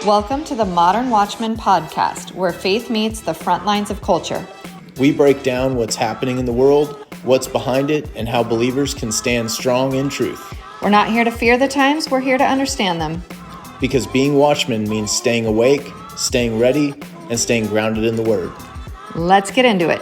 Welcome to the Modern Watchman podcast, where faith meets the front lines of culture. We break down what's happening in the world, what's behind it, and how believers can stand strong in truth. We're not here to fear the times, we're here to understand them. Because being watchmen means staying awake, staying ready, and staying grounded in the Word. Let's get into it.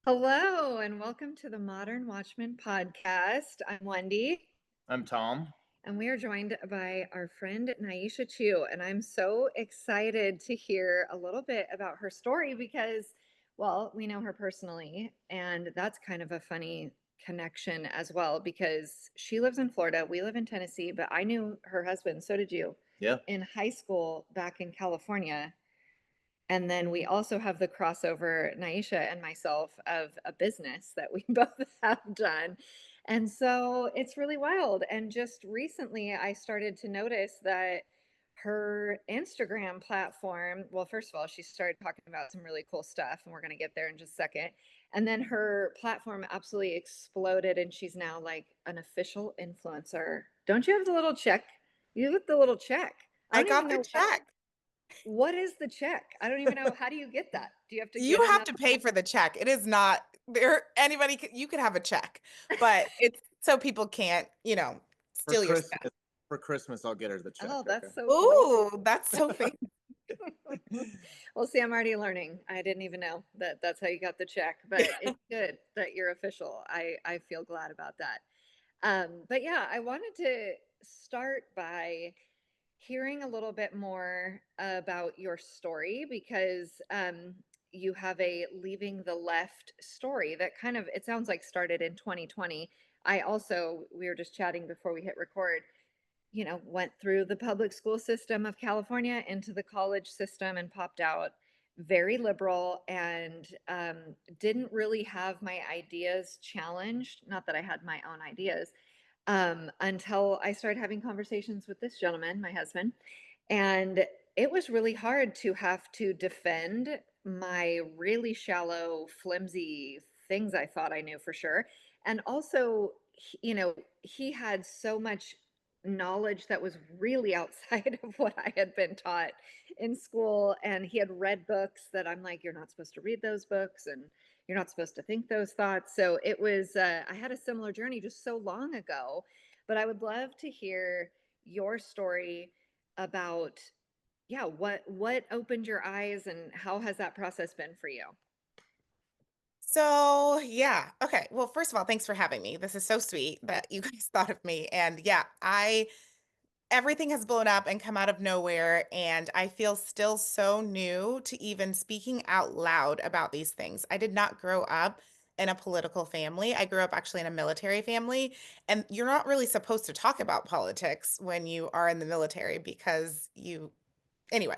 Hello, and welcome to the Modern Watchman podcast. I'm Wendy. I'm Tom. And we are joined by our friend Naisha Chu. And I'm so excited to hear a little bit about her story because, well, we know her personally. And that's kind of a funny connection as well because she lives in Florida. We live in Tennessee, but I knew her husband. So did you. Yeah. In high school back in California. And then we also have the crossover, Naisha and myself, of a business that we both have done. And so it's really wild. And just recently, I started to notice that her Instagram platform, well, first of all, she started talking about some really cool stuff, and we're going to get there in just a second. And then her platform absolutely exploded, and she's now like an official influencer. Don't you have the little check? You have the little check. I got the check. What is the check? I don't even know. How do you get that? Do you have to You get have to pay for the check. It is not there. You could have a check, but it's so people can't, steal your stuff. For Christmas, I'll get her the check. Oh, that's so cool. cool. Ooh, that's so fancy. Well, see, I'm already learning. I didn't even know that that's how you got the check, but it's good that you're official. I feel glad about that. But yeah, I wanted to start by hearing a little bit more about your story because you have a leaving the left story that kind of, it sounds like started in 2020. I also, we were just chatting before we hit record, went through the public school system of California into the college system and popped out very liberal and didn't really have my ideas challenged. Not that I had my own ideas, until I started having conversations with this gentleman, my husband. And it was really hard to have to defend my really shallow, flimsy things I thought I knew for sure. And also, he had so much knowledge that was really outside of what I had been taught in school. And he had read books that I'm like, you're not supposed to read those books. And you're not supposed to think those thoughts. So it was, I had a similar journey just so long ago, but I would love to hear your story about, yeah, what opened your eyes and how has that process been for you? So, yeah. Okay. Well, first of all, thanks for having me. This is so sweet that you guys thought of me. And yeah, everything has blown up and come out of nowhere. And I feel still so new to even speaking out loud about these things. I did not grow up in a political family. I grew up actually in a military family. And you're not really supposed to talk about politics when you are in the military because anyway,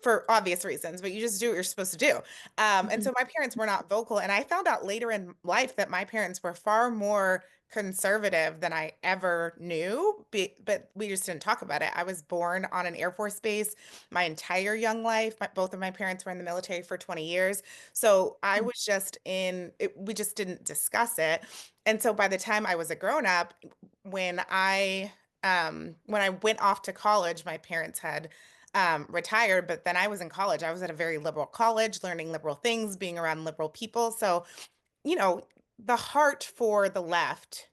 for obvious reasons, but you just do what you're supposed to do. And so my parents were not vocal. And I found out later in life that my parents were far more conservative than I ever knew, but we just didn't talk about it. I was born on an Air Force base my entire young life. Both of my parents were in the military for 20 years. So I was just we just didn't discuss it. And so by the time I was a grown up, when I went off to college, my parents had retired, but then I was in college. I was at a very liberal college, learning liberal things, being around liberal people. So, you know, the heart for the left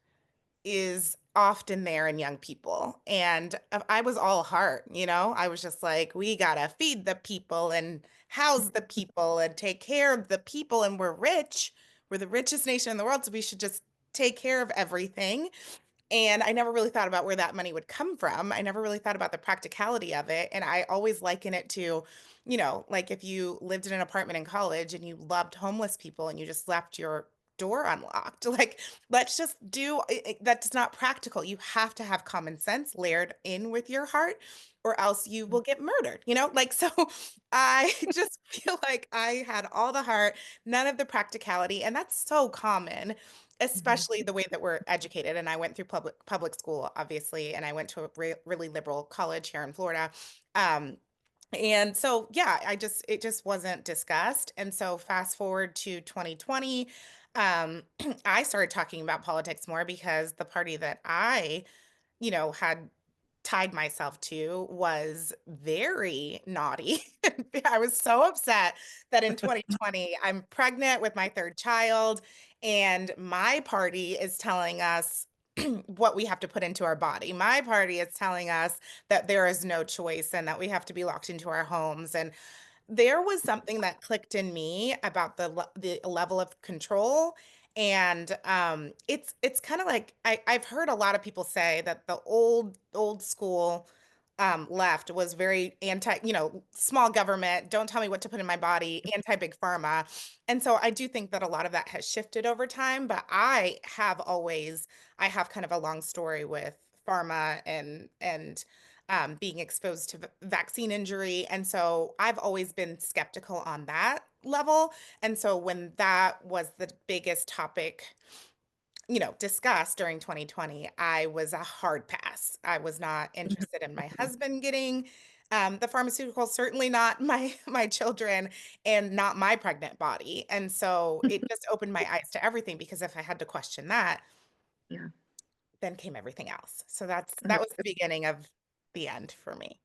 is often there in young people. And I was all heart, I was just like, we gotta feed the people and house the people and take care of the people. And we're rich. We're the richest nation in the world. So we should just take care of everything. And I never really thought about where that money would come from. I never really thought about the practicality of it. And I always liken it to, like if you lived in an apartment in college and you loved homeless people and you just left your door unlocked, like let's just do that's not practical. You have to have common sense layered in with your heart or else you will get murdered, like so I just feel like I had all the heart, none of the practicality. And that's so common, especially the way that we're educated. And I went through public school, obviously, and I went to a really liberal college here in Florida. And so, yeah, it just wasn't discussed. And so fast forward to 2020, um, I started talking about politics more because the party that I, had tied myself to was very naughty. I was so upset that in 2020, I'm pregnant with my third child, and my party is telling us what we have to put into our body. My party is telling us that there is no choice and that we have to be locked into our homes. And there was something that clicked in me about the level of control, and, it's kinda like I've heard a lot of people say that the old school, left was very small government, don't tell me what to put in my body, anti-big pharma, and so I do think that a lot of that has shifted over time, but I have kind of a long story with pharma and being exposed to vaccine injury. And so I've always been skeptical on that level. And so when that was the biggest topic, discussed during 2020, I was a hard pass. I was not interested in my husband getting the pharmaceutical, certainly not my children, and not my pregnant body. And so it just opened my eyes to everything because if I had to question that, Yeah. then came everything else. So that was the beginning of the end for me.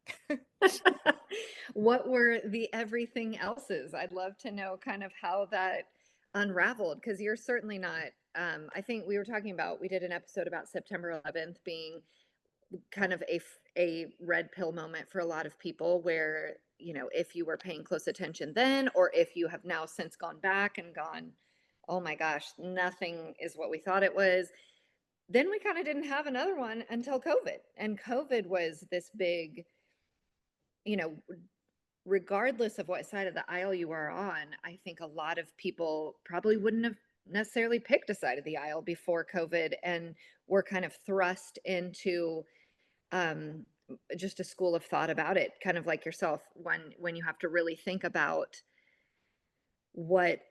What were the everything else's? I'd love to know kind of how that unraveled because you're certainly not. I think we were talking about, we did an episode about September 11th being kind of a red pill moment for a lot of people where, if you were paying close attention then, or if you have now since gone back and gone, oh my gosh, nothing is what we thought it was. Then we kind of didn't have another one until COVID. And COVID was this big, you know, regardless of what side of the aisle you are on, I think a lot of people probably wouldn't have necessarily picked a side of the aisle before COVID and were kind of thrust into um, just a school of thought about it, kind of like yourself, when you have to really think about what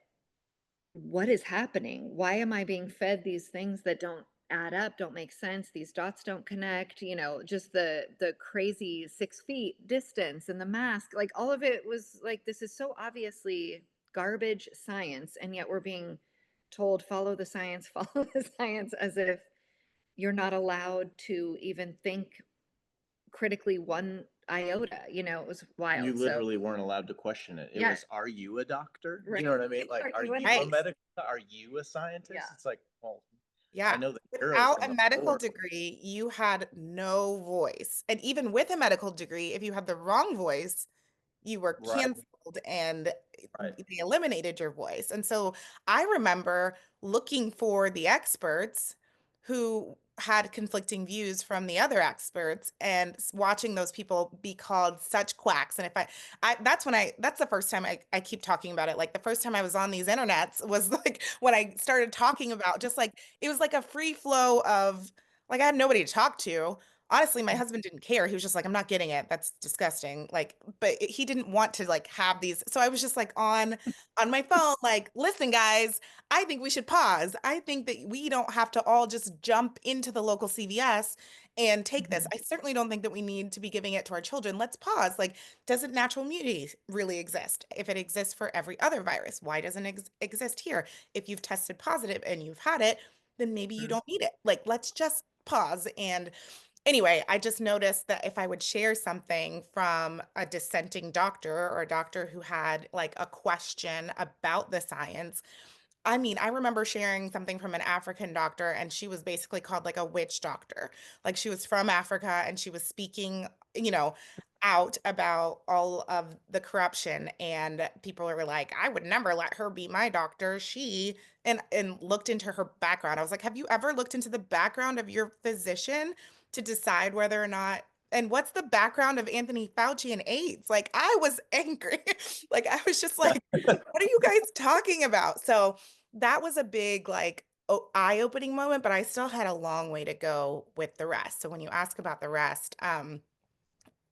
what is happening? Why am I being fed these things that don't add up, don't make sense? These dots don't connect, just the crazy 6 feet distance and the mask, like all of it was like, this is so obviously garbage science, and yet we're being told follow the science, follow the science, as if you're not allowed to even think critically one iota. It was You wild. So literally weren't allowed to question it. It yeah, was, are you a doctor? You right. know what I mean? Like, Are are you a you a Right. nurse? medical? Are you a scientist? Yeah. It's like, well, I Yeah. know the arrows Without on a the medical board. degree, you had no voice. And even with a medical degree, if you had the wrong voice, you were Right, canceled and right. they eliminated your voice. And so I remember looking for the experts who had conflicting views from the other experts and watching those people be called such quacks. And if that's when that's the first time I keep talking about it. Like the first time I was on these internets was like when I started talking about just like, it was like a free flow of like, I had nobody to talk to. Honestly, my husband didn't care. He was just like, I'm not getting it. That's disgusting. Like, but he didn't want to like have these. So I was just like on my phone, like, listen, guys, I think we should pause. I think that we don't have to all just jump into the local CVS and take this. Mhm. I certainly don't think that we need to be giving it to our children. Let's pause. Like, doesn't natural immunity really exist? If it exists for every other virus, why doesn't it exist here? If you've tested positive and you've had it, then maybe you Mhm. don't need it. Like, let's just pause. And anyway, I just noticed that if I would share something from a dissenting doctor or a doctor who had like a question about the science, I mean, I remember sharing something from an African doctor, and she was basically called like a witch doctor. Like she was from Africa and she was speaking, you know, out about all of the corruption. And people were like, I would never let her be my doctor. She and looked into her background. I was like, have you ever looked into the background of your physician to decide whether or not and what's the background of Anthony Fauci and AIDS? Like I was angry. Like I was just like, what are you guys talking about? So that was a big, like, eye-opening moment, but I still had a long way to go with the rest. So when you ask about the rest,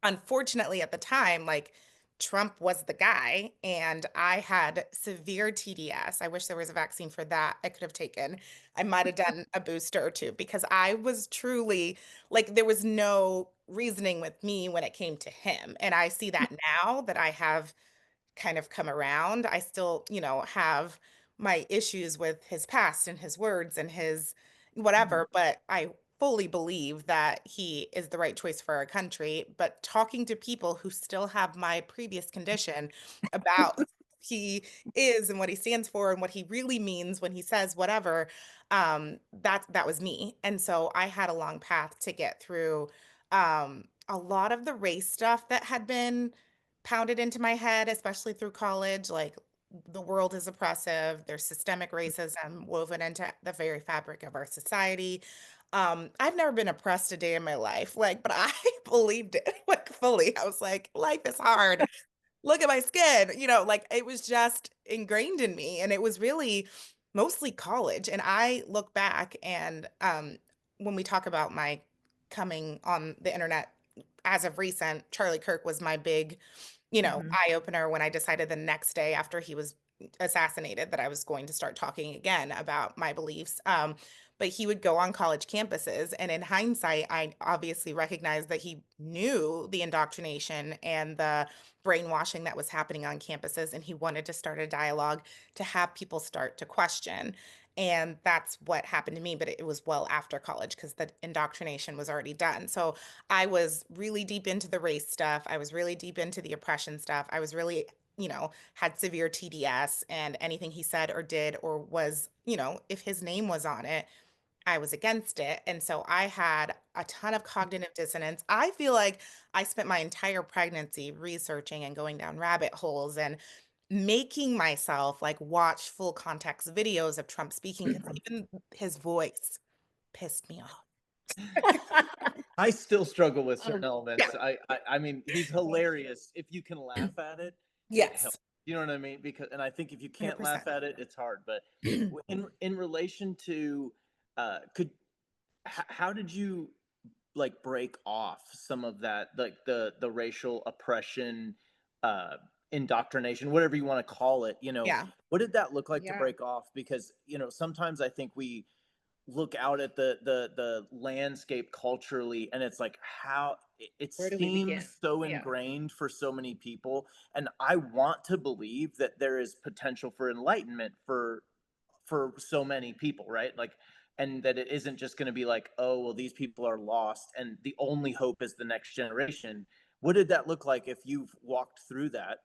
unfortunately, at the time, like, Trump was the guy, and I had severe TDS. I wish there was a vaccine for that I could have taken. I might have done a booster or two because I was truly like, there was no reasoning with me when it came to him. And I see that now that I have kind of come around. I still, have my issues with his past and his words and his Mhm. whatever, but I fully believe that he is the right choice for our country. But talking to people who still have my previous condition about who he is and what he stands for and what he really means when he says whatever, that was me. And so I had a long path to get through a lot of the race stuff that had been pounded into my head, especially through college, like the world is oppressive, there's systemic racism woven into the very fabric of our society. I've never been oppressed a day in my life, like, but I believed it like fully. I was like, life is hard. Look at my skin, like it was just ingrained in me. And it was really mostly college. And I look back and when we talk about my coming on the internet as of recent, Charlie Kirk was my big Mhm. eye opener when I decided the next day after he was assassinated that I was going to start talking again about my beliefs. But he would go on college campuses, and in hindsight, I obviously recognized that he knew the indoctrination and the brainwashing that was happening on campuses, and he wanted to start a dialogue to have people start to question. And that's what happened to me, but it was well after college because the indoctrination was already done. So I was really deep into the race stuff. I was really deep into the oppression stuff. I was really, had severe TDS, and anything he said or did or was, if his name was on it, I was against it. And so I had a ton of cognitive dissonance. I feel like I spent my entire pregnancy researching and going down rabbit holes and making myself like watch full context videos of Trump speaking because even his voice pissed me off. I still struggle with certain Um, Yeah, elements. I mean, he's hilarious. If you can laugh at it, it helps. yes, You know what I mean? Because, and I think if you can't laugh 100%. at it, it's hard. But in relation to, could how did you like break off some of that, like the racial oppression, uh, indoctrination, whatever you want to call it? Yeah. What did that look like to yeah. break off? Because sometimes I think we look out at the landscape culturally, and it's like how it Where do we begin? seems so Yeah. ingrained for so many people, and I want to believe that there is potential for enlightenment for so many people, right? Like, and that it isn't just going to be like, oh well, these people are lost and the only hope is the next generation. What did that look like if you've walked through that?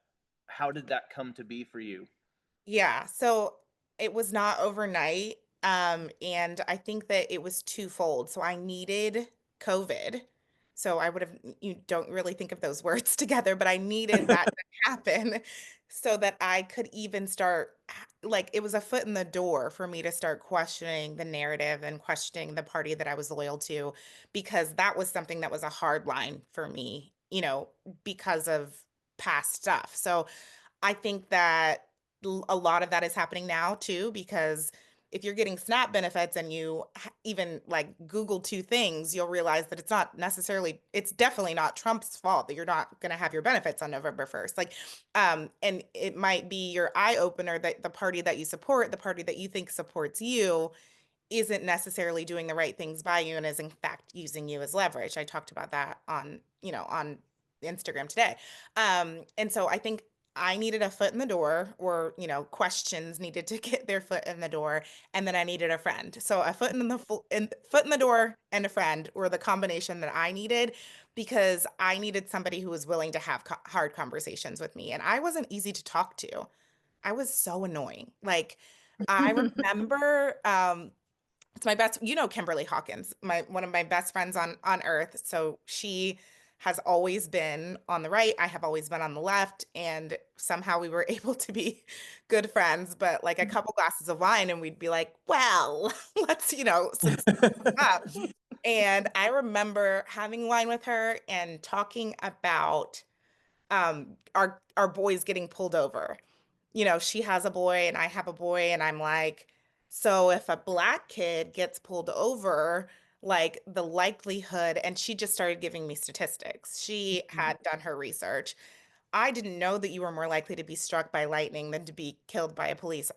How did that come to be for you? Yeah, so it was not overnight, and I think that it was twofold. So I needed COVID. So I would have you don't really think of those words together, but I needed that to happen so that I could even start like it was a foot in the door for me to start questioning the narrative and questioning the party that I was loyal to because that was something that was a hard line for me, because of past stuff. So I think that a lot of that is happening now too, because if you're getting SNAP benefits and you even like Google two things, you'll realize that it's definitely not Trump's fault that you're not going to have your benefits on November 1st. Like, and it might be your eye opener that the party that you support, the party that you think supports you, isn't necessarily doing the right things by you and is in fact using you as leverage. I talked about that on Instagram today. And so I think I needed a foot in the door or, questions needed to get their foot in the door and then I needed a friend. So a foot in the door and a friend were the combination that I needed because I needed somebody who was willing to have hard conversations with me and I wasn't easy to talk to. I was so annoying. Like I remember it's my best, Kimberly Hawkins, my one of my best friends on earth. So she has always been on the right. I have always been on the left, and somehow we were able to be good friends. But like a couple glasses of wine, and we'd be like, "Well, let's some stuff up." And I remember having wine with her and talking about our boys getting pulled over. She has a boy and I have a boy and I'm like, so if a black kid gets pulled over, like the likelihood, and she just started giving me statistics. She had done her research. I didn't know that you were more likely to be struck by lightning than to be killed by a police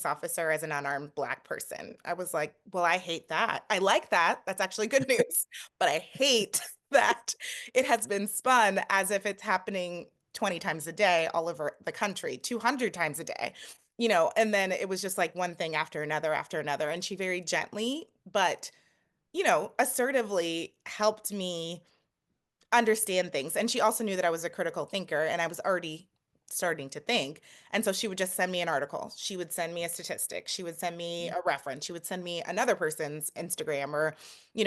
officer as an unarmed black person. I was like, well, I hate that. I like that. That's actually good news. But I hate that it has been spun as if it's happening 20 times a day all over the country, 200 times a day. and then it was just like one thing after another. And she very gently, but, assertively helped me understand things. And she also knew that I was a critical thinker and I was already starting to think. And so she would just send me an article. She would send me a statistic. She would send me a reference. She would send me another person's Instagram or,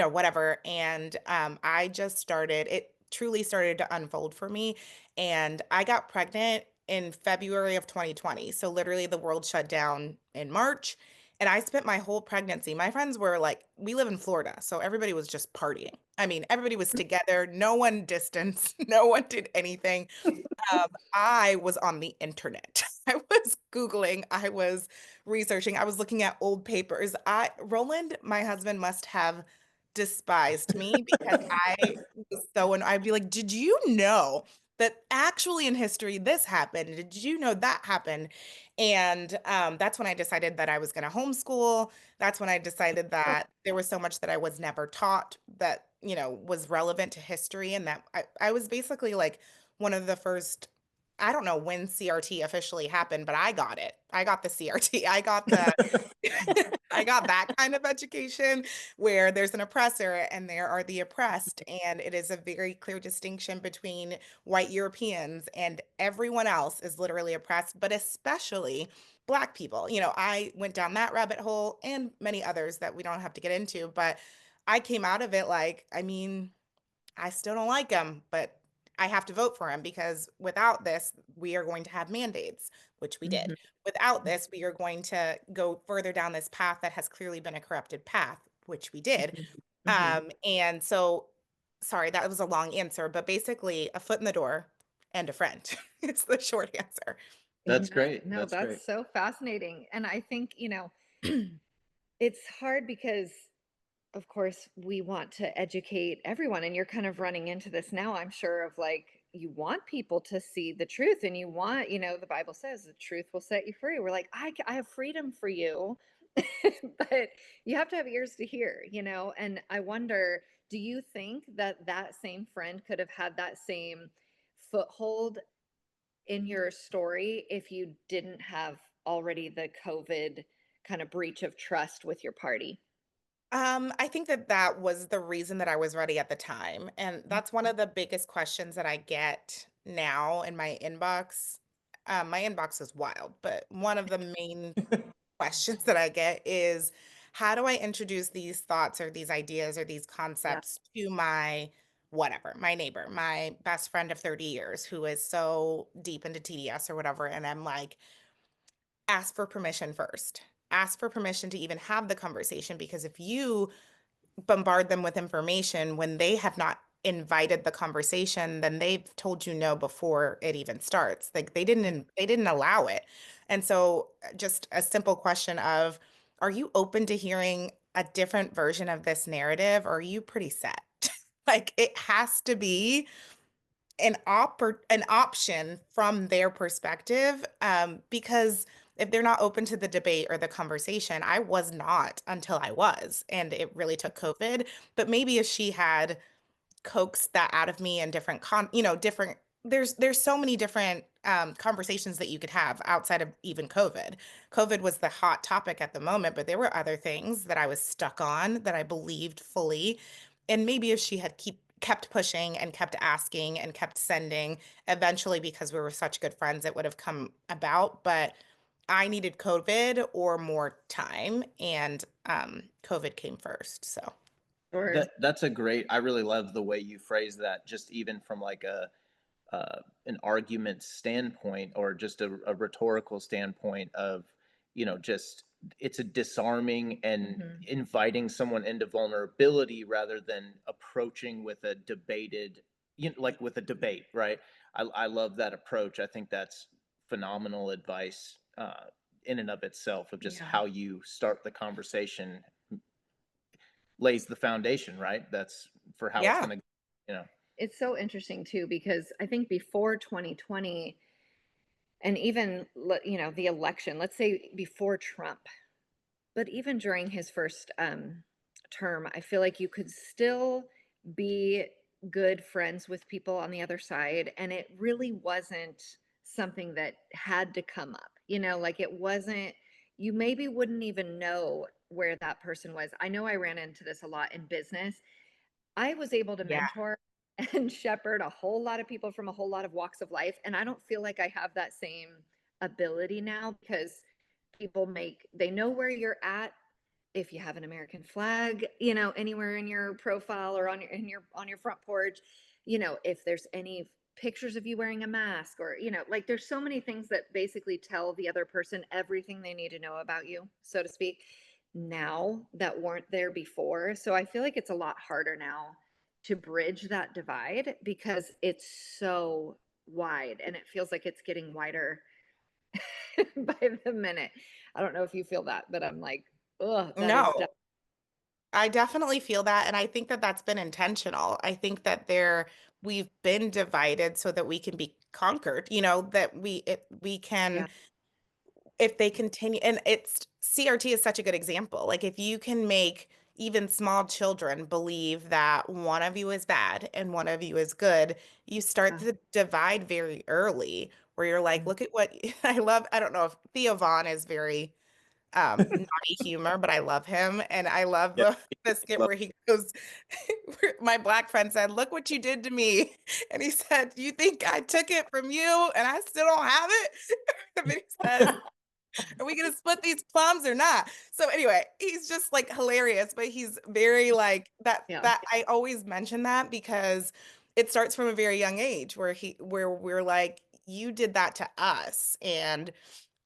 whatever. And I just started, it truly started to unfold for me. And I got pregnant in February of 2020. So literally the world shut down in March. And I spent my whole pregnancy. My friends were like, we live in Florida, so everybody was just partying. I mean, everybody was together, no one distanced, no one did anything. I was on the internet. I was Googling, I was researching, I was looking at old papers. Roland, my husband, must have despised me because I was so, and I'd be like, did you know that actually in history this happened? Did you know that happened? And that's when I decided that I was going to homeschool. That's when I decided that there was so much that I was never taught that, was relevant to history. And that I was basically like one of the first, I don't know when CRT officially happened, but I got it. I got the CRT. I got the I got that kind of education where there's an oppressor and there are the oppressed. And it is a very clear distinction between white Europeans and everyone else is literally oppressed, but especially Black people. I went down that rabbit hole and many others that we don't have to get into, but I came out of it like, I mean, I still don't like him, but I have to vote for him because without this, we are going to have mandates, which we did. Mhm. Without this, we are going to go further down this path that has clearly been a corrupted path, which we did. Mhm. Mhm. And so, sorry, that was a long answer, but basically, a foot in the door and a friend. It's the short answer. That's Yeah, great. no, That's great. that's so fascinating. And I think, it's hard because, of course, we want to educate everyone. And you're kind of running into this now, I'm sure, of like, you want people to see the truth and you want, the Bible says the truth will set you free. We're like, I have freedom for you, but you have to have ears to hear, And I wonder, do you think that that same friend could have had that same foothold in your story if you didn't have already the COVID kind of breach of trust with your party? I think that that was the reason that I was ready at the time. And that's one Mhm. of the biggest questions that I get now in my inbox. My inbox is wild, but one of the main questions that I get is how do I introduce these thoughts or these ideas or these Yeah. concepts to my whatever, my neighbor, my best friend of 30 years who is so deep into TDS or whatever. And I'm like, ask for permission first. Ask for permission to even have the conversation because if you bombard them with information when they have not invited the conversation, then they've told you no before it even starts. Like they didn't allow it. And so just a simple question of are you open to hearing a different version of this narrative or are you pretty set? Like it has to be an option from their perspective because if they're not open to the debate or the conversation, I was not until I was, and it really took COVID. But maybe if she had coaxed that out of me and different there's so many different conversations that you could have outside of even COVID was the hot topic at the moment, but there were other things that I was stuck on that I believed fully, and maybe if she had kept pushing and kept asking and kept sending, eventually because we were such good friends it would have come about, but I needed COVID or more time, and COVID came first, so Or That's a great. I really love the way you phrase that. Just even from like a an argument standpoint or just a rhetorical standpoint of, just it's a disarming and Mhm. inviting someone into vulnerability rather than approaching with a debated, like with a debate, right? I love that approach. I think that's phenomenal advice in and of itself of just Yeah. how you start the conversation lays the foundation, right? That's for how it's yeah. going to, you know. It's so interesting too because I think before 2020 and even the election, let's say before Trump, but even during his first term, I feel like you could still be good friends with people on the other side, and it really wasn't something that had to come up. like it wasn't, you maybe wouldn't even know where that person was. I know I ran into this a lot in business. I was able to Yeah. mentor and shepherd a whole lot of people from a whole lot of walks of life. And I don't feel like I have that same ability now because they know where you're at. If you have an American flag, anywhere in your profile or on your front porch, if there's any pictures of you wearing a mask or, like there's so many things that basically tell the other person everything they need to know about you, so to speak, now that weren't there before. So I feel like it's a lot harder now to bridge that divide because it's so wide and it feels like it's getting wider by the minute. I don't know if you feel that, but I'm like, oh, that is No, I definitely feel that. And I think that that's been intentional. I think that we've been divided so that we can be conquered, that we yeah, can, if they continue, and it's CRT is such a good example. Like if you can make even small children believe that one of you is bad and one of you is good, you start uh, the divide very early where you're like, mm, look at what I don't know if Theo Vaughn is very naughty humor, but I love him. And I love Yeah. the skit where he goes, my black friend said, "Look what you did to me." And he said, "You think I took it from you and I still don't have it?" And then he says, "Are we gonna split these plums or not?" So anyway, he's just like hilarious, but he's very like yeah, that I always mention that because it starts from a very young age where we're like, you did that to us and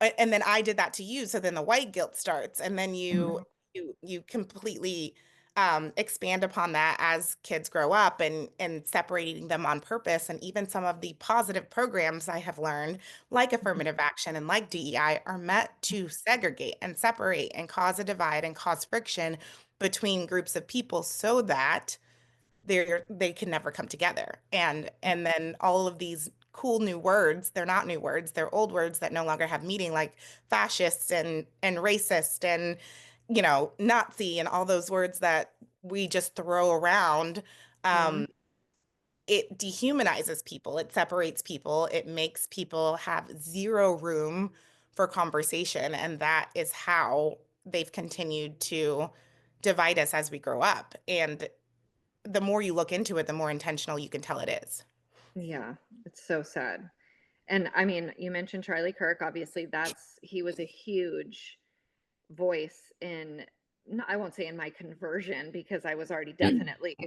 then I did that to you. So then the white guilt starts, and then mhm, you completely expand upon that as kids grow up and separating them on purpose. And even some of the positive programs I have learned, like mhm, affirmative action and like DEI, are meant to segregate and separate and cause a divide and cause friction between groups of people so that they can never come together. And then all of these cool new words, they're not new words, they're old words that no longer have meaning, like fascist and racist and Nazi and all those words that we just throw around. yeah, um it dehumanizes people, it separates people, it makes people have zero room for conversation, and that is how they've continued to divide us as we grow up. And the more you look into it, the more intentional you can tell it is. yeah. It's so sad. And I mean, you mentioned Charlie Kirk. Obviously, he was a huge voice in, no, I won't say in my conversion because I was already definitely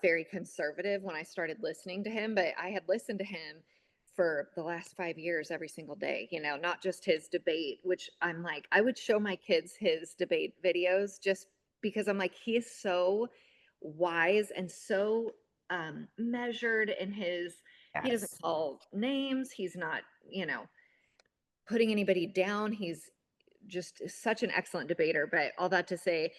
very conservative when I started listening to him, but I had listened to him for the last 5 years every single day, not just his debate, which I'm like, I would show my kids his debate videos just because I'm like, he is so wise and so measured in he doesn't Yes, call names. He's not, putting anybody down. He's just such an excellent debater. But all that to say,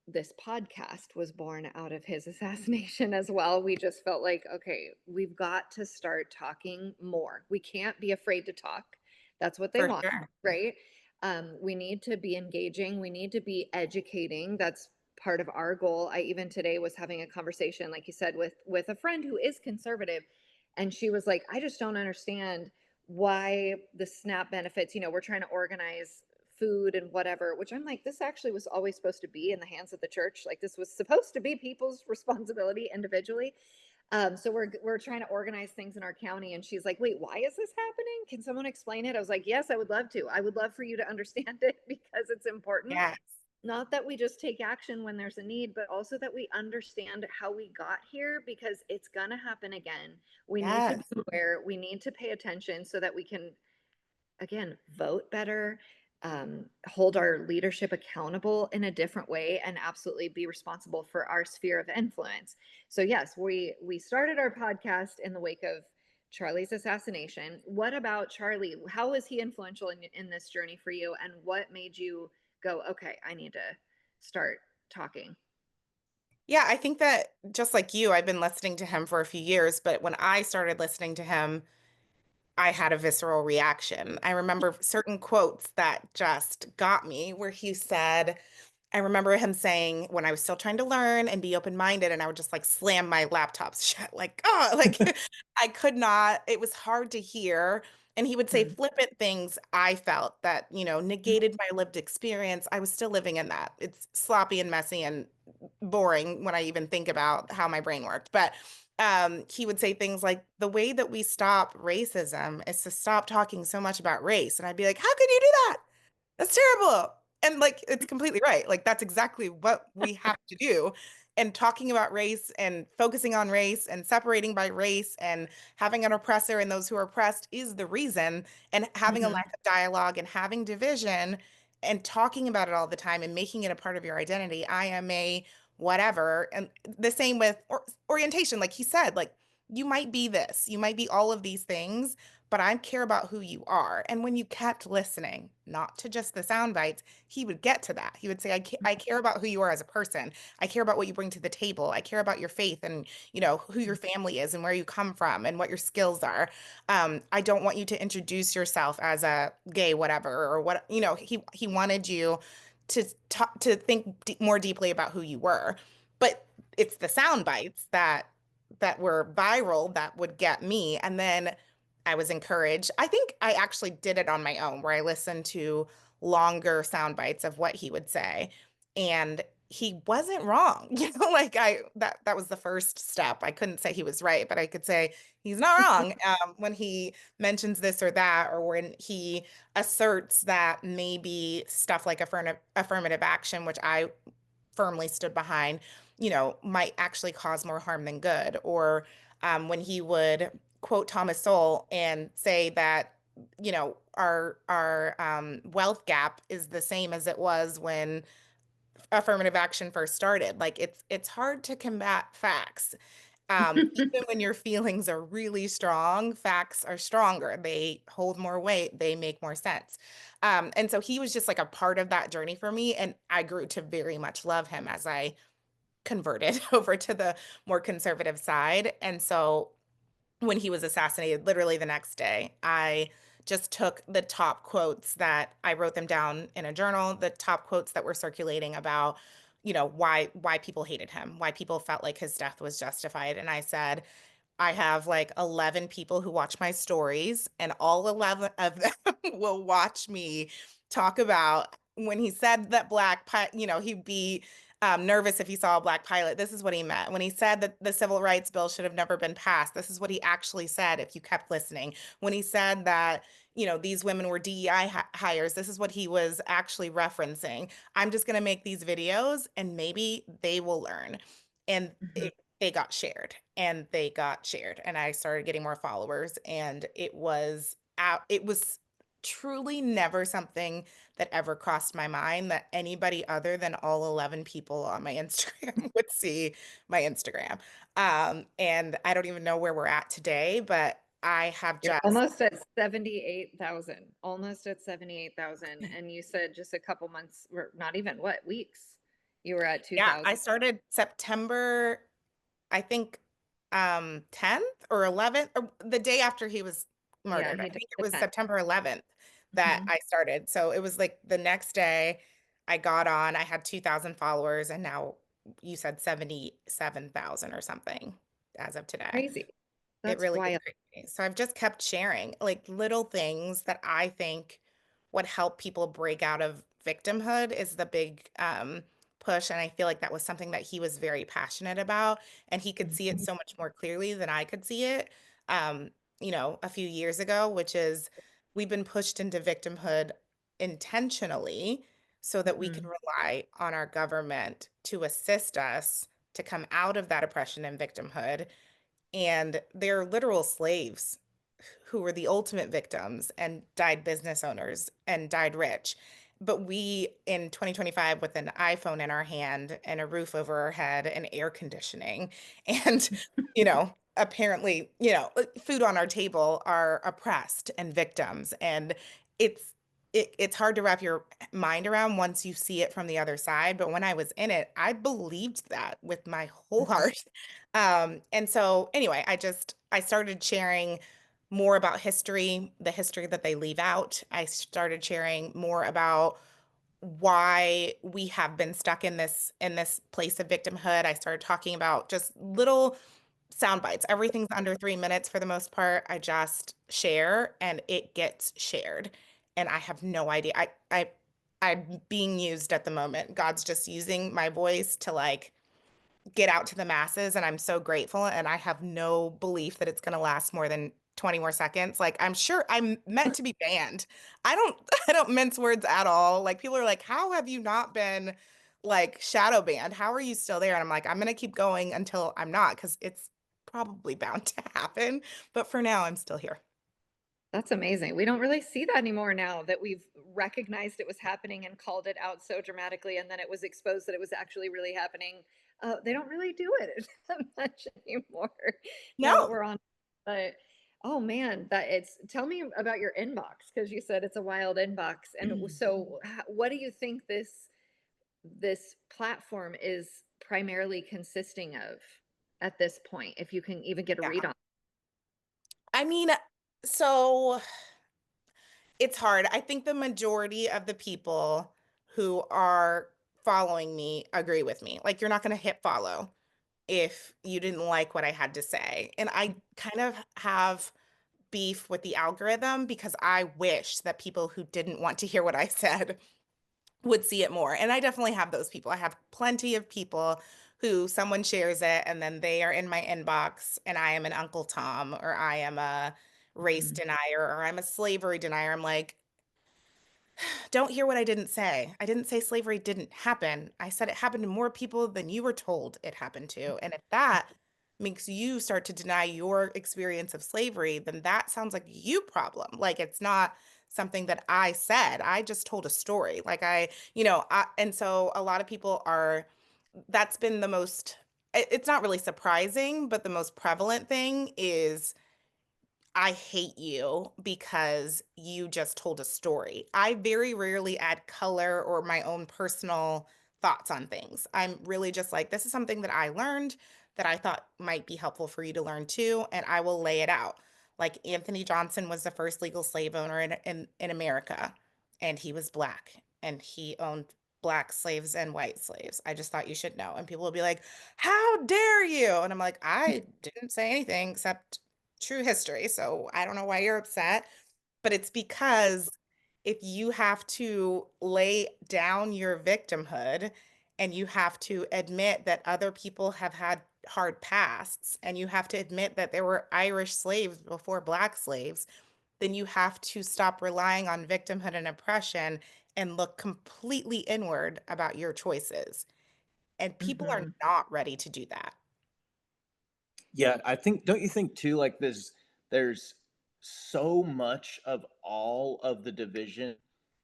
this podcast was born out of his assassination as well. We just felt like, okay, we've got to start talking more. We can't be afraid to talk. That's what they for want, sure. right? We need to be engaging. We need to be educating. That's part of our goal. I even today was having a conversation, like you said, with a friend who is conservative, and she was like, I just don't understand why the SNAP benefits, we're trying to organize food and whatever, which I'm like, this actually was always supposed to be in the hands of the church. Like this was supposed to be people's responsibility individually. So we're trying to organize things in our county. And she's like, wait, why is this happening? Can someone explain it? I was like, yes, I would love to. I would love for you to understand it because it's important. Yes, Not that we just take action when there's a need, but also that we understand how we got here because it's going to happen again. We need to be yes, aware, we need to pay attention so that we can, again, vote better, hold our leadership accountable in a different way, and absolutely be responsible for our sphere of influence. So yes, we started our podcast in the wake of Charlie's assassination. What about Charlie? How was he influential in this journey for you? And what made you go, okay, I need to start talking? yeah. I think that just like you, I've been listening to him for a few years, but when I started listening to him, I had a visceral reaction. I remember certain quotes that just got me, where he said, I remember him saying when I was still trying to learn and be open-minded, and I would just like slam my laptops shut, like, oh, like I could not, it was hard to hear And he would say Mm. flippant things I felt that, negated my lived experience. I was still living in that. It's sloppy and messy and boring when I even think about how my brain worked. But he would say things like, the way that we stop racism is to stop talking so much about race. And I'd be like, how could you do that? That's terrible. And like, it's completely right. Like, that's exactly what we have to do. And talking about race and focusing on race and separating by race and having an oppressor and those who are oppressed is the reason. And having a Mhm. lack of dialogue and having division and talking about it all the time and making it a part of your identity. I am a whatever. And the same with orientation. Like he said, like, you might be this, you might be all of these things, but I care about who you are. And when you kept listening, not to just the sound bites, he would get to that. He would say, I care about who you are as a person. I care about what you bring to the table. I care about your faith and, who your family is and where you come from and what your skills are. I don't want you to introduce yourself as a gay whatever or what, he wanted you to talk, to think more deeply about who you were. But it's the sound bites that were viral that would get me. And then I was encouraged. I think I actually did it on my own, where I listened to longer sound bites of what he would say, and he wasn't wrong. Like that was the first step. I couldn't say he was right, but I could say he's not wrong when he mentions this or that, or when he asserts that maybe stuff like affirmative action, which I firmly stood behind, might actually cause more harm than good. Or when he would quote Thomas Sowell and say that, our wealth gap is the same as it was when affirmative action first started. Like it's hard to combat facts. Even when your feelings are really strong, facts are stronger. They hold more weight, they make more sense. And so he was just like a part of that journey for me. And I grew to very much love him as I converted over to the more conservative side. And so when he was assassinated, literally the next day, I just took the top quotes that I wrote them down in a journal, the top quotes that were circulating about, why people hated him, why people felt like his death was justified. And I said, I have like 11 people who watch my stories, and all 11 of them will watch me talk about when he said that he'd be nervous if he saw a black pilot. This is what he meant. When he said that the civil rights bill should have never been passed, this is what he actually said if you kept listening. When he said that, these women were DEI hires, this is what he was actually referencing. I'm just going to make these videos and maybe they will learn. And Mhm. they got shared and they got shared and I started getting more followers, and it was truly never something that ever crossed my mind that anybody other than all 11 people on my Instagram would see my Instagram. And I don't even know where we're at today, but I have You're just almost at 78,000, almost at 78,000. And you said just a couple months, or not even, what, weeks, you were at yeah, I 2,000. started September, I think 10th or 11th, or the day after he was Yeah, murdered. I he died think it the was 10th. September 11th that Mhm. I started. So it was like the next day I got on, I had 2,000 followers, and now you said 77,000 or something as of today. Crazy. It That's really is wild. crazy. So I've just kept sharing like little things that I think would help people break out of victimhood is the big push. And I feel like that was something that he was very passionate about. And he could see it Mhm. so much more clearly than I could see it, um, a few years ago, which is we've been pushed into victimhood intentionally so that we can Mhm. rely on our government to assist us to come out of that oppression and victimhood, and they're literal slaves who were the ultimate victims and died business owners and died rich. But we in 2025 with an iPhone in our hand and a roof over our head and air conditioning and, apparently, food on our table are oppressed and victims. And it's it's hard to wrap your mind around once you see it from the other side. But when I was in it, I believed that with my whole Mhm. heart. And so anyway, I started sharing more about history, the history that they leave out. I started sharing more about why we have been stuck in this place of victimhood. I started talking about just little sound bites. Everything's under 3 minutes for the most part. I just share and it gets shared. And I have no idea. I'm being used at the moment. God's just using my voice to like get out to the masses, and I'm so grateful, and I have no belief that it's going to last more than 20 more seconds. Like I'm sure I'm meant to be banned. I don't I don't mince words at all. Like people are like, "How have you not been like shadow banned? How are you still there?" And I'm like, "I'm going to keep going until I'm not because it's probably bound to happen, but for now I'm still here." That's amazing. We don't really see that anymore now that we've recognized it was happening and called it out so dramatically, and then it was exposed that it was actually really happening. They don't really do it much anymore now that No. we're on. But oh man, that it's tell me about your inbox because you said it's a wild inbox. And so, what do you think this platform is primarily consisting of at this point? If you can even get a read Yeah. on. I mean, so it's hard. I think the majority of the people who are following me agree with me. Like, you're not going to hit follow if you didn't like what I had to say. And I kind of have beef with the algorithm because I wish that people who didn't want to hear what I said would see it more. And I definitely have those people. I have plenty of people who someone shares it and then they are in my inbox and I am an Uncle Tom or I am a race Mhm. denier or I'm a slavery denier. I'm like, don't hear what I didn't say. I didn't say slavery didn't happen. I said it happened to more people than you were told it happened to. And if that makes you start to deny your experience of slavery, then that sounds like you problem. Like it's not something that I said. I just told a story. Like and so a lot of people are that's been the most it's not really surprising, but the most prevalent thing is I hate you because you just told a story. I very rarely add color or my own personal thoughts on things. I'm really just like, this is something that I learned that I thought might be helpful for you to learn too, and I will lay it out. Like Anthony Johnson was the first legal slave owner in America, and he was black, and he owned black slaves and white slaves. I just thought you should know. And people will be like, how dare you? And I'm like, I didn't say anything except true history. So I don't know why you're upset, but it's because if you have to lay down your victimhood and you have to admit that other people have had hard pasts and you have to admit that there were Irish slaves before black slaves, then you have to stop relying on victimhood and oppression and look completely inward about your choices. And people are Mhm. not ready to do that. Yeah, I think, don't you think too, like there's so much of all of the division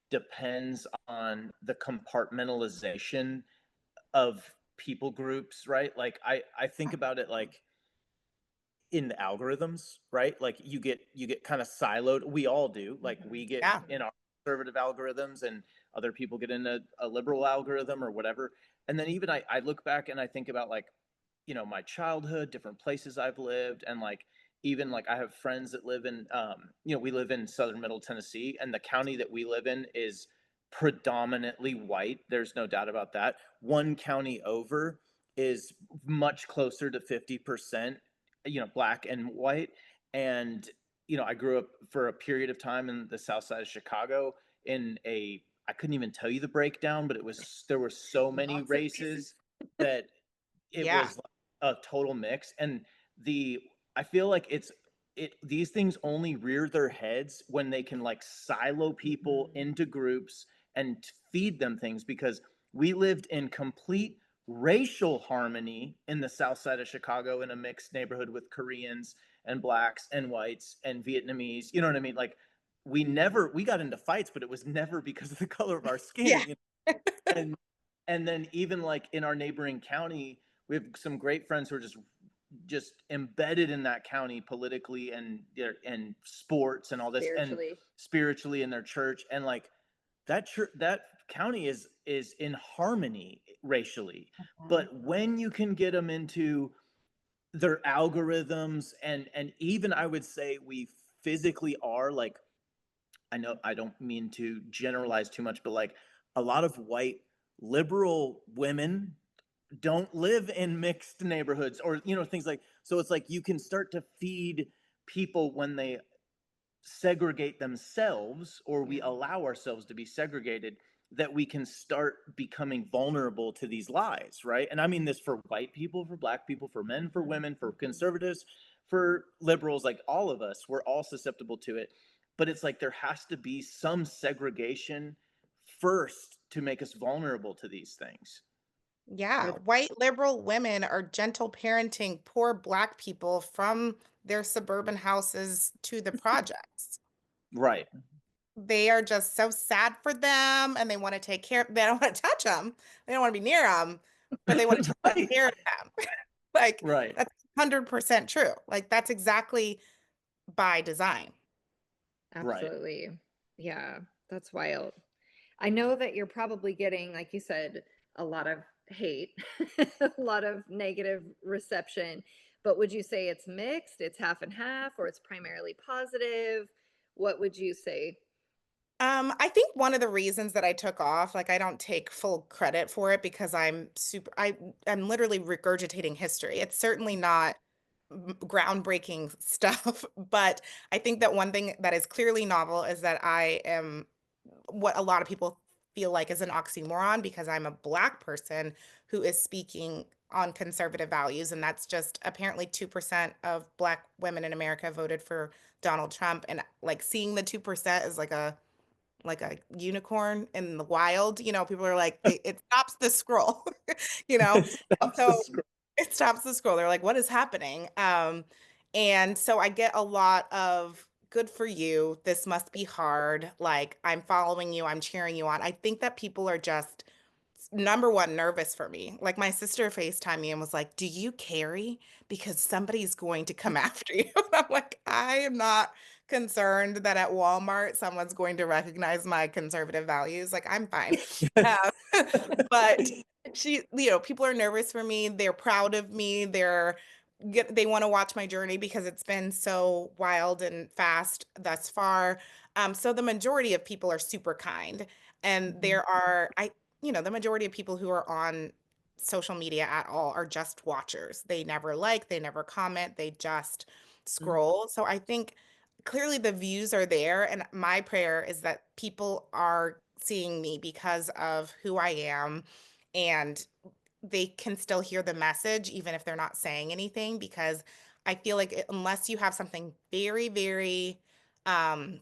depends on the compartmentalization of people groups, right? Like I think about it like in the algorithms, right? Like you get kind of siloed. We all do. Like Mhm. we get Yeah. in our conservative algorithms and other people get in a liberal algorithm or whatever. And then even I look back and I think about like, my childhood, different places I've lived, and like even like I have friends that live in we live in southern middle Tennessee, and the county that we live in is predominantly white. There's no doubt about that. One county over is much closer to 50%, black and white. And I grew up for a period of time in the south side of Chicago in a I couldn't even tell you the breakdown, but there were so many Lots of pieces. races that it Yeah. was a total mix. And the I feel like these things only rear their heads when they can like silo people Mhm. into groups and feed them things, because we lived in complete racial harmony in the south side of Chicago in a mixed neighborhood with Koreans and blacks and whites and Vietnamese. You know what I mean? Like we got into fights, but it was never because of the color of our Yeah. skin. And then even like in our neighboring county, we have some great friends who are just embedded in that county politically and sports and all this and Spiritually. spiritually in their church. And like that county is in harmony racially. Mhm. But when you can get them into their algorithms, and even I would say we physically are like, I know I don't mean to generalize too much, but like a lot of white liberal women don't live in mixed neighborhoods, or things like, so it's like you can start to feed people when they segregate themselves, or we Yeah. allow ourselves to be segregated, that we can start becoming vulnerable to these lies, right? And I mean this for white people, for black people, for men, for women, for conservatives, for liberals, like all of us, we're all susceptible to it. But it's like there has to be some segregation first to make us vulnerable to these things. Yeah, Right. white liberal women are gentle parenting poor black people from their suburban houses to the projects. Right. They are just so sad for them and they want to take care, they don't want to touch them. They don't want to be near them, but they want to take Right. care of them. Like Right. that's 100% true. Like that's exactly by design. Right. Absolutely. Yeah, that's wild. I know that you're probably getting, like you said, a lot of hate, a lot of negative reception, but would you say it's mixed, it's half and half, or it's primarily positive? What would you say? I think one of the reasons that I took off, like I don't take full credit for it because I'm literally regurgitating history. It's certainly not groundbreaking stuff, but I think that one thing that is clearly novel is that I am what a lot of people feel like is an oxymoron because I'm a black person who is speaking on conservative values, and that's just apparently 2% of black women in America voted for Donald Trump, and like seeing the 2% is like a unicorn in the wild. People are like, it stops the scroll, you know? Stops the So scroll. it stops the scroll. They're like, what is happening? And so I get a lot of good for you. This must be hard. Like, I'm following you, I'm cheering you on. I think that people are just number one nervous for me. Like my sister FaceTimed me and was like, "Do you carry? Because somebody's going to come after you." And I'm like, I am not concerned that at Walmart someone's going to recognize my conservative values. Like I'm fine. Yes. Uh, but people are nervous for me. They're proud of me. They want to watch my journey because it's been so wild and fast thus far. So the majority of people are super kind. And Mhm. there are, the majority of people who are on social media at all are just watchers. They never like, they never comment, they just Mhm. scroll. So I think clearly the views are there. And my prayer is that people are seeing me because of who I am and they can still hear the message even if they're not saying anything because I feel like unless you have something very, very um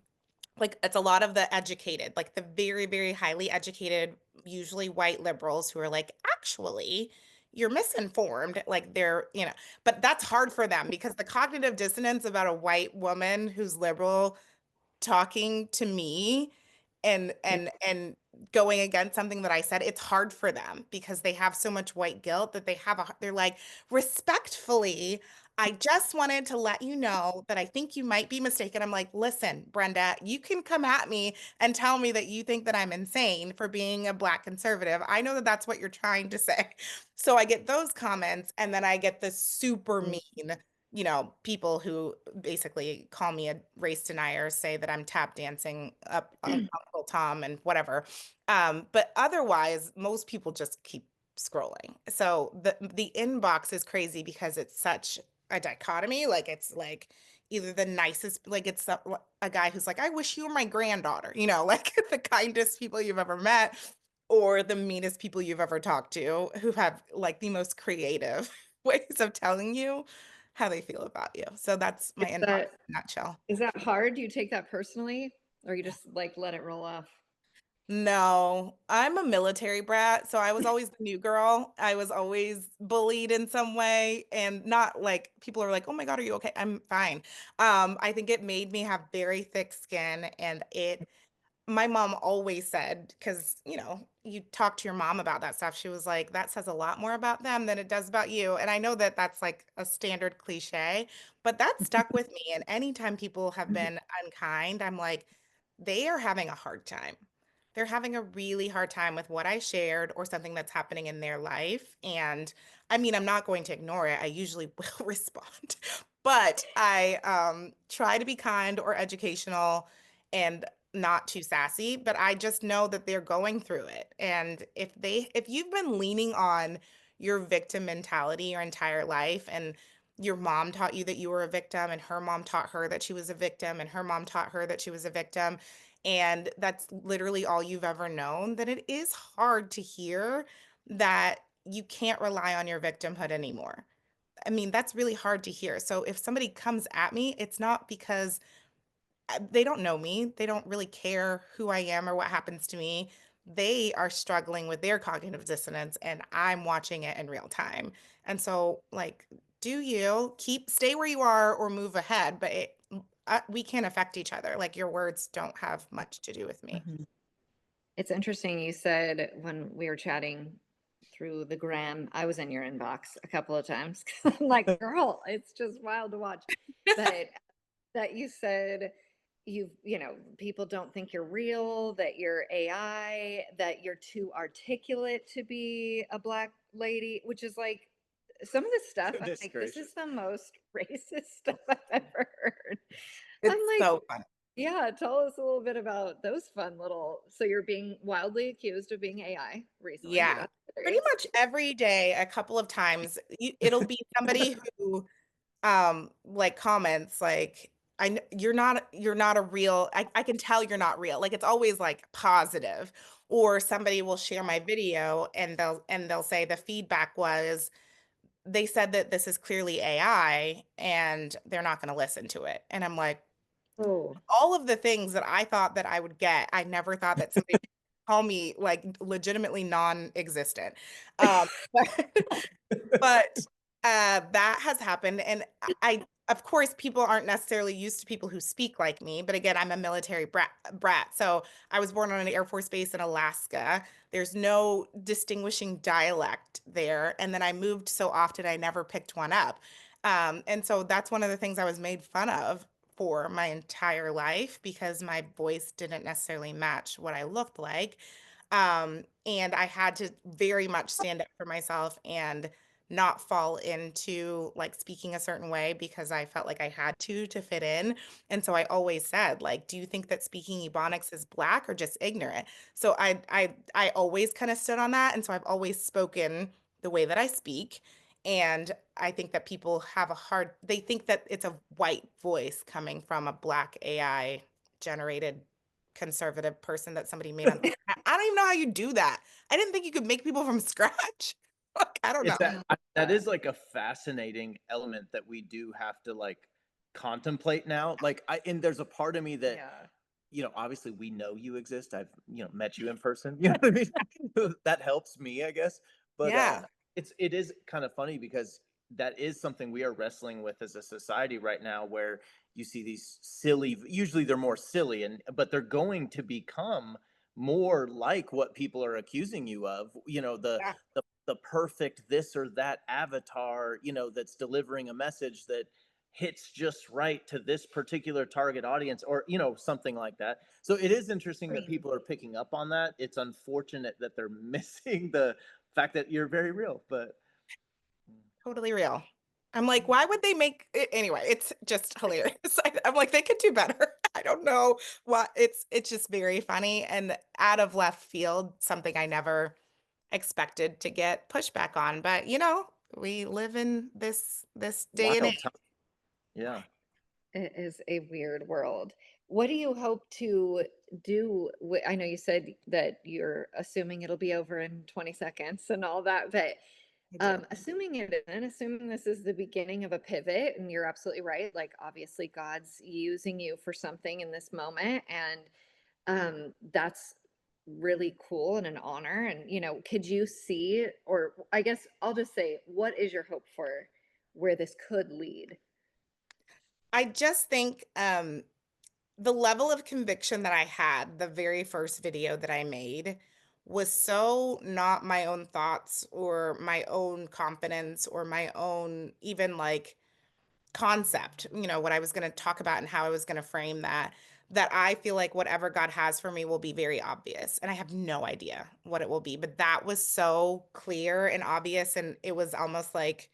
like it's a lot of the educated, like the very, very highly educated, usually white liberals who are like, actually, you're misinformed. Like but that's hard for them because the cognitive dissonance about a white woman who's liberal talking to me Yeah. and going against something that I said, it's hard for them because they have so much white guilt that they're like, respectfully, I just wanted to let you know that I think you might be mistaken. I'm like, listen, Brenda, you can come at me and tell me that you think that I'm insane for being a black conservative. I know that that's what you're trying to say. So I get those comments, and then I get the super Mm. mean people who basically call me a race denier, say that I'm tap dancing up Uncle Tom and whatever. But otherwise, most people just keep scrolling. So the inbox is crazy because it's such a dichotomy. Like it's like either the nicest, like it's a guy who's like, I wish you were my granddaughter, like the kindest people you've ever met, or the meanest people you've ever talked to who have like the most creative ways of telling you how they feel about you. So that's my Is inbox that in a nutshell. is that hard? Do you take that personally, or you just like let it roll off? No, I'm a military brat, so I was always the new girl. I was always bullied in some way and not like people are like, "Oh my God, are you okay?" I'm fine. I think it made me have very thick skin and it my mom always said, because, you talk to your mom about that stuff. She was like, that says a lot more about them than it does about you. And I know that that's like a standard cliche, but that stuck with me. And anytime people have been unkind, I'm like, they are having a hard time. They're having a really hard time with what I shared or something that's happening in their life. And I mean, I'm not going to ignore it. I usually will respond, but I try to be kind or educational and not too sassy, but I just know that they're going through it. And if you've been leaning on your victim mentality your entire life, and your mom taught you that you were a victim, and her mom taught her that she was a victim, and her mom taught her that she was a victim, and that's literally all you've ever known, then it is hard to hear that you can't rely on your victimhood anymore. I mean, that's really hard to hear. So if somebody comes at me, it's not because they don't know me. They don't really care who I am or what happens to me. They are struggling with their cognitive dissonance, and I'm watching it in real time. And so, like, do you stay where you are or move ahead? But we can't affect each other. Like, your words don't have much to do with me. Mhm. It's interesting you said when we were chatting through the gram, I was in your inbox a couple of times. 'Cause I'm like, girl, it's just wild to watch. But that you said people don't think you're real, that you're AI, that you're too articulate to be a black lady, which is like some of this stuff. I'm Goodness like, this gracious. is the most racist stuff I've ever heard. I'm It's like, so fun. yeah, tell us a little bit about those fun little. So you're being wildly accused of being AI recently. Yeah. That's Pretty hilarious. much every day, a couple of times, it'll be somebody who like comments like you're not a real I can tell you're not real. Like it's always like positive. Or somebody will share my video and they'll say the feedback was they said that this is clearly AI and they're not going to listen to it. And I'm like, Oh, all of the things that I thought that I would get, I never thought that somebody would call me like legitimately non-existent. But but, that has happened, and of course, people aren't necessarily used to people who speak like me, but again, I'm a military brat, so I was born on an Air Force base in Alaska. There's no distinguishing dialect there, and then I moved so often, I never picked one up. And so that's one of the things I was made fun of for my entire life because my voice didn't necessarily match what I looked like. And I had to very much stand up for myself and not fall into like speaking a certain way because I felt like I had to fit in. And so I always said, like, do you think that speaking Ebonics is black or just ignorant? So I always kind of stood on that. And so I've always spoken the way that I speak. And I think that people have they think that it's a white voice coming from a black AI generated conservative person that somebody made on I don't even know how you do that. I didn't think you could make people from scratch. Like, I don't know. It's that is like a fascinating element that we do have to like contemplate now. Like and there's a part of me that, yeah. obviously we know you exist. I've, met you in person. You know what I mean? That helps me, I guess. But Yeah. it is kind of funny because that is something we are wrestling with as a society right now where you see these silly, usually they're more silly but they're going to become more like what people are accusing you of, Yeah. the perfect this or that avatar, that's delivering a message that hits just right to this particular target audience or, something like that. So it is interesting that Green. people are picking up on that. It's unfortunate that they're missing the fact that you're very real, but Totally real. I'm like, why would they make it anyway? It's just hilarious. I'm like, they could do better. I don't know what it's just very funny and out of left field, something I never expected to get pushback on. But we live in this day and wild age. time. Yeah. It is a weird world. What do you hope to do? I know you said that you're assuming it'll be over in 20 seconds and all that, but I do. assuming it isn't, assuming this is the beginning of a pivot, and you're absolutely right. Like, obviously, God's using you for something in this moment, and that's really cool and an honor. And, could you see, or I guess I'll just say, what is your hope for where this could lead? I just think the level of conviction that I had the very first video that I made was so not my own thoughts or my own confidence or my own even like concept, what I was going to talk about and how I was going to frame that I feel like whatever God has for me will be very obvious. And I have no idea what it will be, but that was so clear and obvious. And it was almost like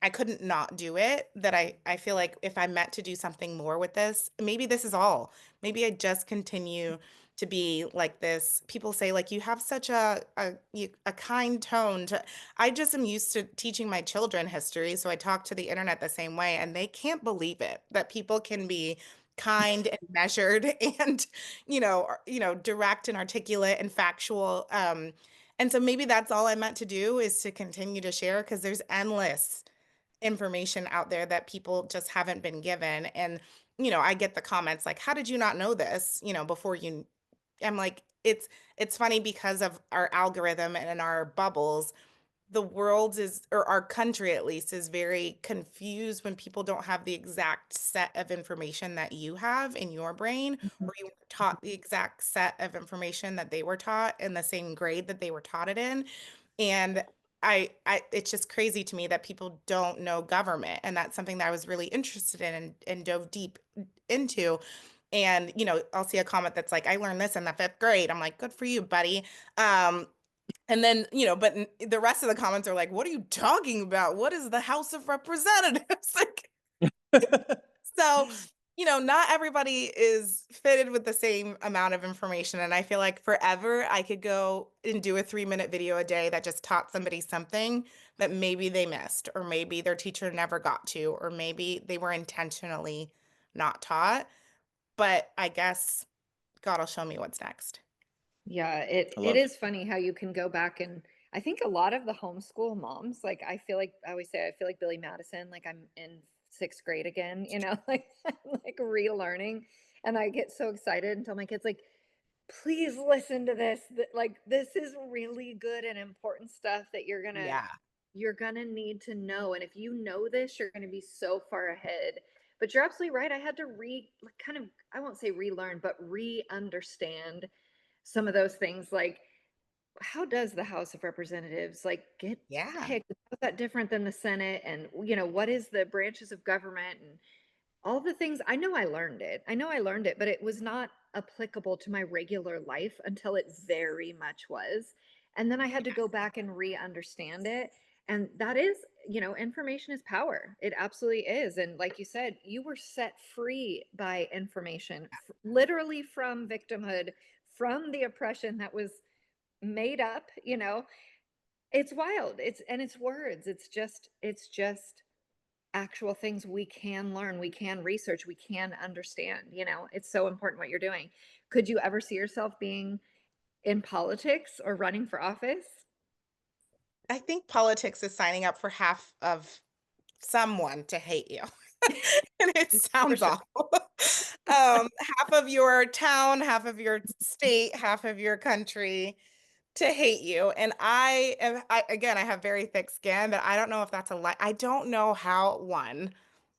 I couldn't not do it, that I feel like if I'm meant to do something more with this, maybe this is all. Maybe I just continue to be like this. People say like you have such a kind tone to I just am used to teaching my children history, so I talk to the internet the same way and they can't believe it that people can be kind and measured and direct and articulate and factual. And so maybe that's all I meant to do is to continue to share because there's endless information out there that people just haven't been given. And, I get the comments like, how did you not know this, before you I'm like, it's funny because of our algorithm and in our bubbles, the world is, or our country at least, is very confused when people don't have the exact set of information that you have in your brain, Mhm. or you were taught the exact set of information that they were taught in the same grade that they were taught it in. And it's just crazy to me that people don't know government. And that's something that I was really interested in and dove deep into. And, I'll see a comment that's like, I learned this in the fifth grade. I'm like, good for you, buddy. Um, and then, but the rest of the comments are like, what are you talking about? What is the House of Representatives? Like, so, not everybody is fitted with the same amount of information. And I feel like forever I could go and do a 3-minute video a day that just taught somebody something that maybe they missed, or maybe their teacher never got to, or maybe they were intentionally not taught. But I guess God will show me what's next. Yeah, I it love is funny how you can go back, and I think a lot of the homeschool moms, like I feel like I always say I feel like Billy Madison, like I'm in sixth grade again, like I'm like relearning. And I get so excited and tell my kids like, please listen to this. Like this is really good and important stuff that Yeah. you're gonna need to know. And if you know this, you're gonna be so far ahead. But you're absolutely right. I had to like, kind of, I won't say relearn, but re-understand some of those things. Like, how does the House of Representatives like get Yeah. picked? How's that different than the Senate? And what is the branches of government and all the things? I know I learned it. I know I learned it, but it was not applicable to my regular life until it very much was. And then I had to go back and re-understand it. And that is, information is power. It absolutely is. And like you said, you were set free by information, literally from victimhood, from the oppression that was made up. It's wild. It's words. It's just actual things we can learn, we can research, we can understand. It's so important what you're doing. Could you ever see yourself being in politics or running for office? I think politics is signing up for half of someone to hate you. And it For sounds sure. awful. Half of your town, half of your state, half of your country to hate you. And again, I have very thick skin, but I don't know if that's a lie. I don't know how one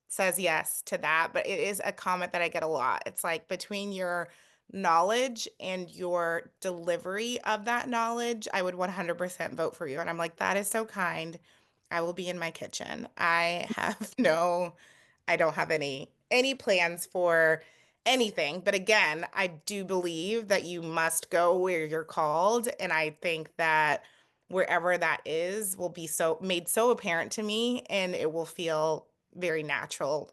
says yes to that, but it is a comment that I get a lot. It's like between your knowledge and your delivery of that knowledge, I would 100% vote for you. And I'm like, that is so kind. I will be in my kitchen. I don't have any plans for anything. But again, I do believe that you must go where you're called. And I think that wherever that is will be so made so apparent to me and it will feel very natural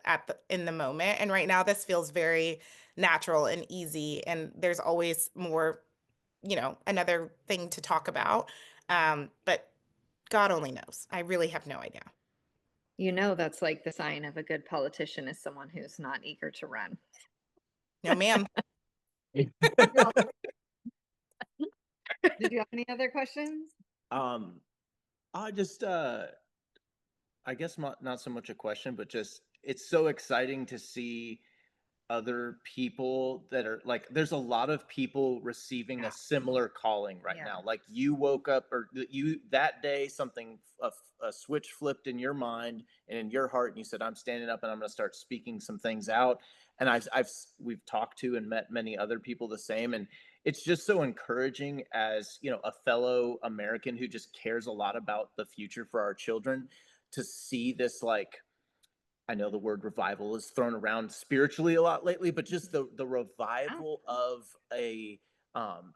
in the moment. And right now this feels very natural and easy. And there's always more, another thing to talk about. But God only knows. I really have no idea. That's like the sign of a good politician is someone who's not eager to run. No, ma'am. it. You're welcome. Did you have any other questions? um, I just I guess not so much a question, but just it's so exciting to see other people that are like there's a lot of people receiving a Yeah. similar calling right Yeah. now. Like you woke up or you that day something a switch flipped in your mind and in your heart and you said I'm standing up and I'm going to start speaking some things out. And we've talked to and met many other people the same, and it's just so encouraging as a fellow American who just cares a lot about the future for our children to see this. Like, I know the word revival is thrown around spiritually a lot lately, but just the Yeah. revival of um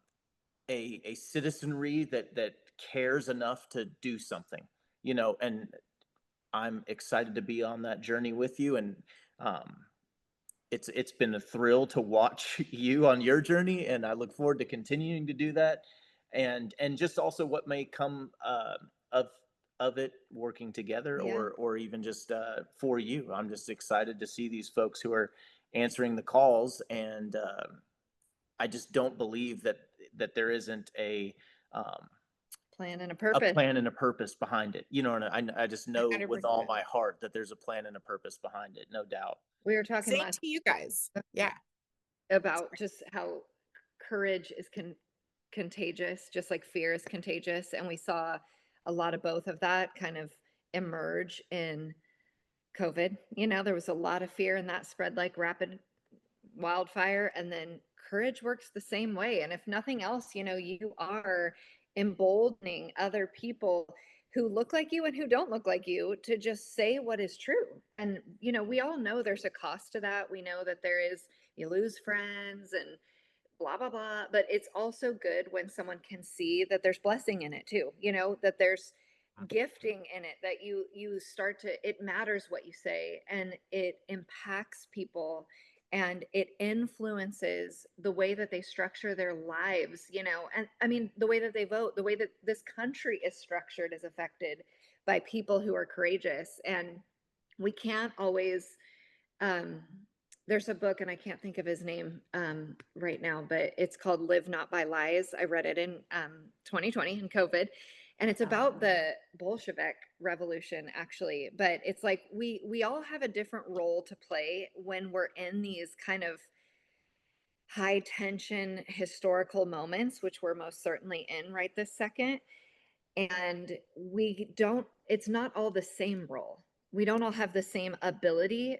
a citizenry that cares enough to do something. And I'm excited to be on that journey with you. And um it's been a thrill to watch you on your journey, and I look forward to continuing to do that, and just also what may come of it working together, Yeah. or even just for you. I'm just excited to see these folks who are answering the calls, and I just don't believe that there isn't um, Plan and a a purpose. plan and a purpose behind it. You know, and I just know with all 100%. my heart that there's a plan and a purpose behind it, no doubt. We were talking Same last to you guys. Yeah. about just how courage is contagious, just like fear is contagious. And we saw a lot of both of that kind of emerge in COVID. You know, there was a lot of fear and that spread like rapid wildfire. And then courage works the same way. And if nothing else, you know, you are emboldening other people who look like you and who don't look like you to just say what is true. And, you know, we all know there's a cost to that. We know that there is, you lose friends and blah blah blah, but it's also good when someone can see that there's blessing in it too, you know, that there's gifting in it, that you start to, it matters what you say and it impacts people and it influences the way that they structure their lives, you know. And I mean, the way that they vote, the way that this country is structured is affected by people who are courageous. And we can't always um there's a book and I can't think of his name right now, but it's called Live Not by Lies. I read it in 2020 in COVID, and it's about the Bolshevik revolution actually. But it's like we all have a different role to play when we're in these kind of high tension historical moments, which we're most certainly in right this second. And we don't, it's not all the same role. We don't all have the same ability.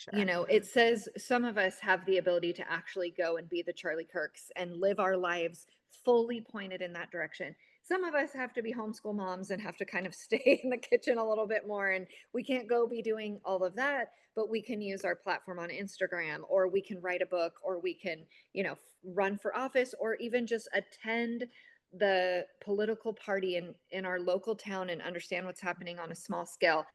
For You sure. know, it says some of us have the ability to actually go and be the Charlie Kirks and live our lives fully pointed in that direction. Some of us have to be homeschool moms and have to kind of stay in the kitchen a little bit more. And we can't go be doing all of that, but we can use our platform on Instagram, or we can write a book, or we can, you know, run for office, or even just attend the political party in our local town and understand what's happening on a small scale.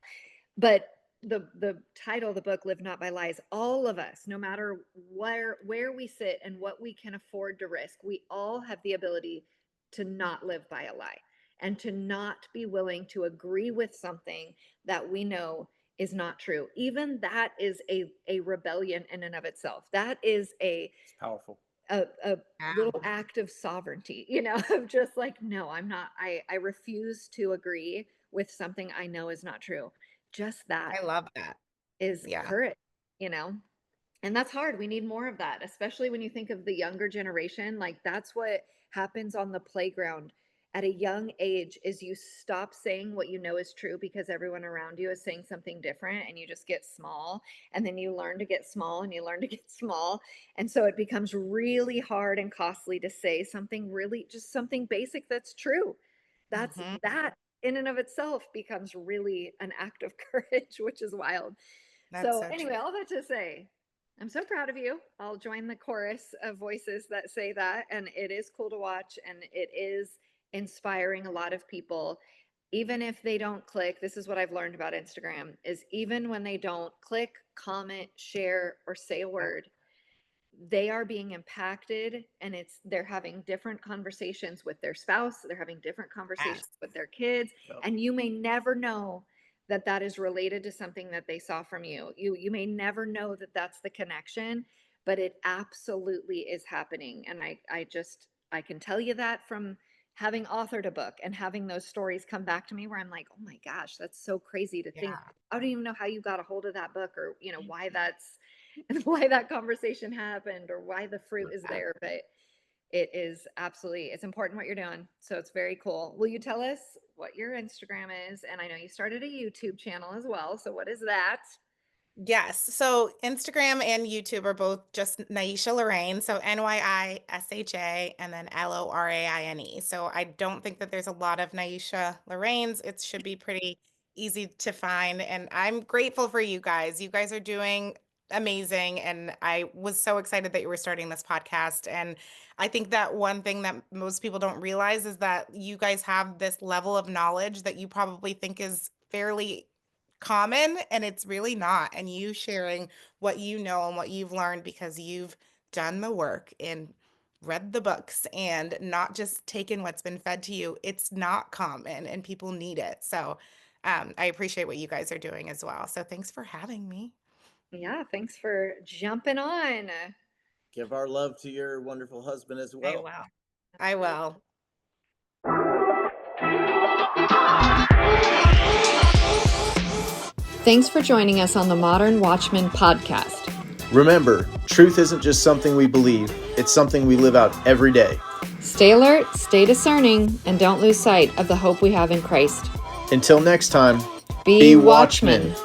But the title of the book, Live Not by Lies, all of us, no matter where we sit and what we can afford to risk, we all have the ability to not live by a lie and to not be willing to agree with something that we know is not true. Even that is a rebellion in and of itself. That is It's powerful. a Yeah. little act of sovereignty, you know, of just like, no, I'm not, I refuse to agree with something I know is not true. Just that I love that. is Yeah. courage, you know? And that's hard. We need more of that, especially when you think of the younger generation. Like that's what happens on the playground at a young age is you stop saying what you know is true because everyone around you is saying something different and you just get small, and then you learn to get small and you learn to get small, and so it becomes really hard and costly to say something really just something basic that's true. That's Hmm. that in and of itself becomes really an act of courage, which is wild. That's So so true. anyway, all that to say, I'm so proud of you. I'll join the chorus of voices that say that. And it is cool to watch and it is inspiring a lot of people. Even if they don't click, this is what I've learned about Instagram is even when they don't click, comment, share, or say a Yep. word, they are being impacted, and it's they're having different conversations with their spouse, they're having different conversations Yes. with their kids, Yep. and you may never know that that is related to something that they saw from you. You may never know that that's the connection, but it absolutely is happening. And I just I can tell you that from having authored a book and having those stories come back to me where I'm like, "Oh my gosh, that's so crazy to think. Yeah. I don't even know how you got a hold of that book, or, you know, why that's and why that conversation happened or why the fruit is Yeah. there." But it is absolutely, it's important what you're doing. So it's very cool. Will you tell us what your Instagram is? And I know you started a YouTube channel as well. So what is that? Yes. So Instagram and YouTube are both just Naisha Lorraine. So Nyisha and then Loraine. So I don't think that there's a lot of Naisha Lorraines. It should be pretty easy to find. And I'm grateful for you guys. You guys are doing amazing. And I was so excited that you were starting this podcast. And I think that one thing that most people don't realize is that you guys have this level of knowledge that you probably think is fairly common, and it's really not. And you sharing what you know and what you've learned because you've done the work and read the books and not just taken what's been fed to you, it's not common and people need it. So I appreciate what you guys are doing as well. So thanks for having me. Yeah, thanks for jumping on. Give our love to your wonderful husband as I well. will. I will. Thanks for joining us on the Modern Watchman podcast. Remember, truth isn't just something we believe, it's something we live out every day. Stay alert, stay discerning, and don't lose sight of the hope we have in Christ. Until next time, Be watchmen.